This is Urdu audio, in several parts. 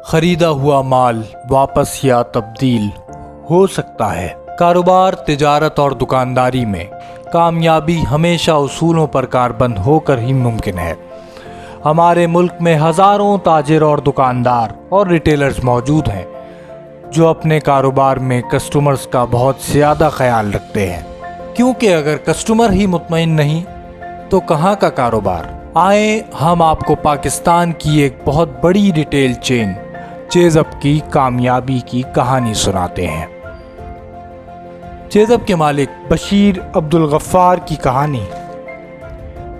خریدا ہوا مال واپس یا تبدیل ہو سکتا ہے۔ کاروبار، تجارت اور دکانداری میں کامیابی ہمیشہ اصولوں پر کاربند ہو کر ہی ممکن ہے۔ ہمارے ملک میں ہزاروں تاجر اور دکاندار اور ریٹیلرز موجود ہیں جو اپنے کاروبار میں کسٹمرز کا بہت زیادہ خیال رکھتے ہیں، کیونکہ اگر کسٹمر ہی مطمئن نہیں تو کہاں کا کاروبار۔ آئیں ہم آپ کو پاکستان کی ایک بہت بڑی ریٹیل چین چیز اپ کی کامیابی کی کہانی سناتے ہیں۔ چیز اپ کے مالک بشیر عبدالغفار کی کہانی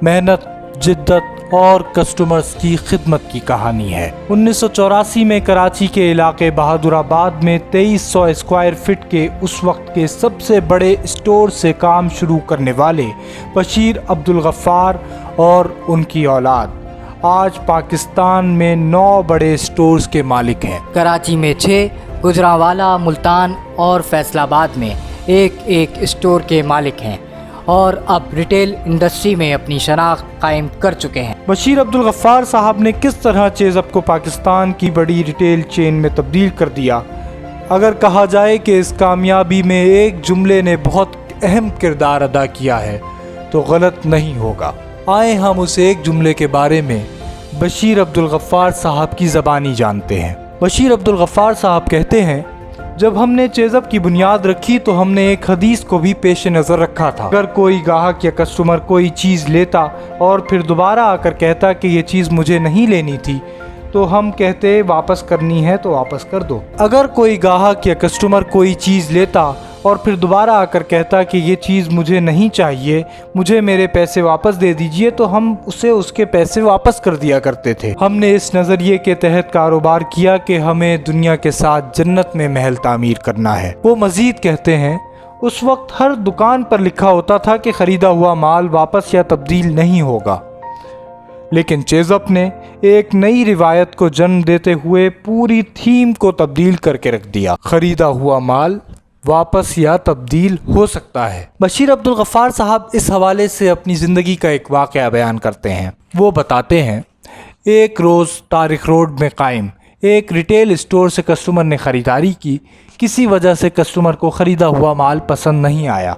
محنت، جدت اور کسٹمرز کی خدمت کی کہانی ہے۔ 1984 میں کراچی کے علاقے بہادر آباد میں 2300 اسکوائر فٹ کے اس وقت کے سب سے بڑے اسٹور سے کام شروع کرنے والے بشیر عبدالغفار اور ان کی اولاد آج پاکستان میں 9 بڑے اسٹورز کے مالک ہیں۔ کراچی میں 6، گجرانوالہ، ملتان اور فیصل آباد میں ایک اسٹور کے مالک ہیں اور اب ریٹیل انڈسٹری میں اپنی شناخت قائم کر چکے ہیں۔ بشیر عبدالغفار صاحب نے کس طرح چیز اپ کو پاکستان کی بڑی ریٹیل چین میں تبدیل کر دیا؟ اگر کہا جائے کہ اس کامیابی میں ایک جملے نے بہت اہم کردار ادا کیا ہے تو غلط نہیں ہوگا۔ آئیں ہم اس ایک جملے کے بارے میں بشیر عبدالغفار صاحب کی زبانی جانتے ہیں۔ بشیر عبدالغفار صاحب کہتے ہیں، جب ہم نے چیز اپ کی بنیاد رکھی تو ہم نے ایک حدیث کو بھی پیش نظر رکھا تھا۔ اگر کوئی گاہک یا کسٹمر کوئی چیز لیتا اور پھر دوبارہ آ کر کہتا کہ یہ چیز مجھے نہیں لینی تھی تو ہم کہتے واپس کرنی ہے تو واپس کر دو۔ اگر کوئی گاہک یا کسٹمر کوئی چیز لیتا اور پھر دوبارہ آ کر کہتا کہ یہ چیز مجھے نہیں چاہیے، مجھے میرے پیسے واپس دے دیجئے، تو ہم اسے اس کے پیسے واپس کر دیا کرتے تھے۔ ہم نے اس نظریے کے تحت کاروبار کیا کہ ہمیں دنیا کے ساتھ جنت میں محل تعمیر کرنا ہے۔ وہ مزید کہتے ہیں، اس وقت ہر دکان پر لکھا ہوتا تھا کہ خریدا ہوا مال واپس یا تبدیل نہیں ہوگا، لیکن چیز اپ نے ایک نئی روایت کو جنم دیتے ہوئے پوری تھیم کو تبدیل کر کے رکھ دیا۔ خریدا ہوا مال واپس یا تبدیل ہو سکتا ہے۔ بشیر عبدالغفار صاحب اس حوالے سے اپنی زندگی کا ایک واقعہ بیان کرتے ہیں۔ وہ بتاتے ہیں، ایک روز طارق روڈ میں قائم ایک ریٹیل اسٹور سے کسٹمر نے خریداری کی۔ کسی وجہ سے کسٹمر کو خریدا ہوا مال پسند نہیں آیا۔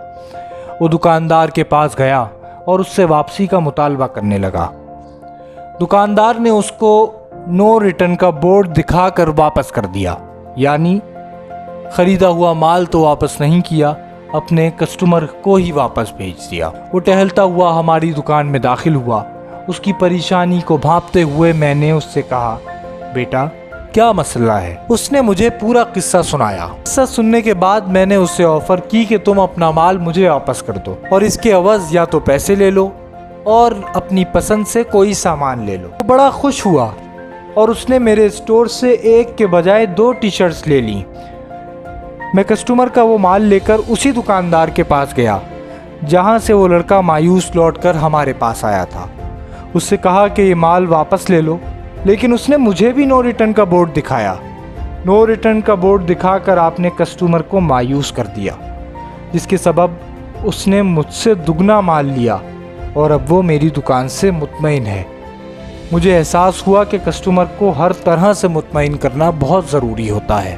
وہ دکاندار کے پاس گیا اور اس سے واپسی کا مطالبہ کرنے لگا۔ دکاندار نے اس کو نو ریٹرن کا بورڈ دکھا کر واپس کر دیا، یعنی خریدا ہوا مال تو واپس نہیں کیا، اپنے کسٹمر کو ہی واپس بھیج دیا۔ وہ ٹہلتا ہوا ہماری دکان میں داخل ہوا۔ اس کی پریشانی کو بھانپتے ہوئے میں نے اس سے کہا، بیٹا کیا مسئلہ ہے؟ اس نے مجھے پورا قصہ سنایا۔ قصہ سننے کے بعد میں نے اسے آفر کی کہ تم اپنا مال مجھے واپس کر دو اور اس کے عوض یا تو پیسے لے لو اور اپنی پسند سے کوئی سامان لے لو۔ وہ بڑا خوش ہوا اور اس نے میرے اسٹور سے ایک کے بجائے 2 ٹی شرٹس لے لیں۔ میں کسٹمر کا وہ مال لے کر اسی دکاندار کے پاس گیا جہاں سے وہ لڑکا مایوس لوٹ کر ہمارے پاس آیا تھا۔ اس سے کہا کہ یہ مال واپس لے لو، لیکن اس نے مجھے بھی نو ریٹرن کا بورڈ دکھایا۔ نو ریٹرن کا بورڈ دکھا کر آپ نے کسٹمر کو مایوس کر دیا، جس کے سبب اس نے مجھ سے دگنا مال لیا اور اب وہ میری دکان سے مطمئن ہے۔ مجھے احساس ہوا کہ کسٹمر کو ہر طرح سے مطمئن کرنا بہت ضروری ہوتا ہے۔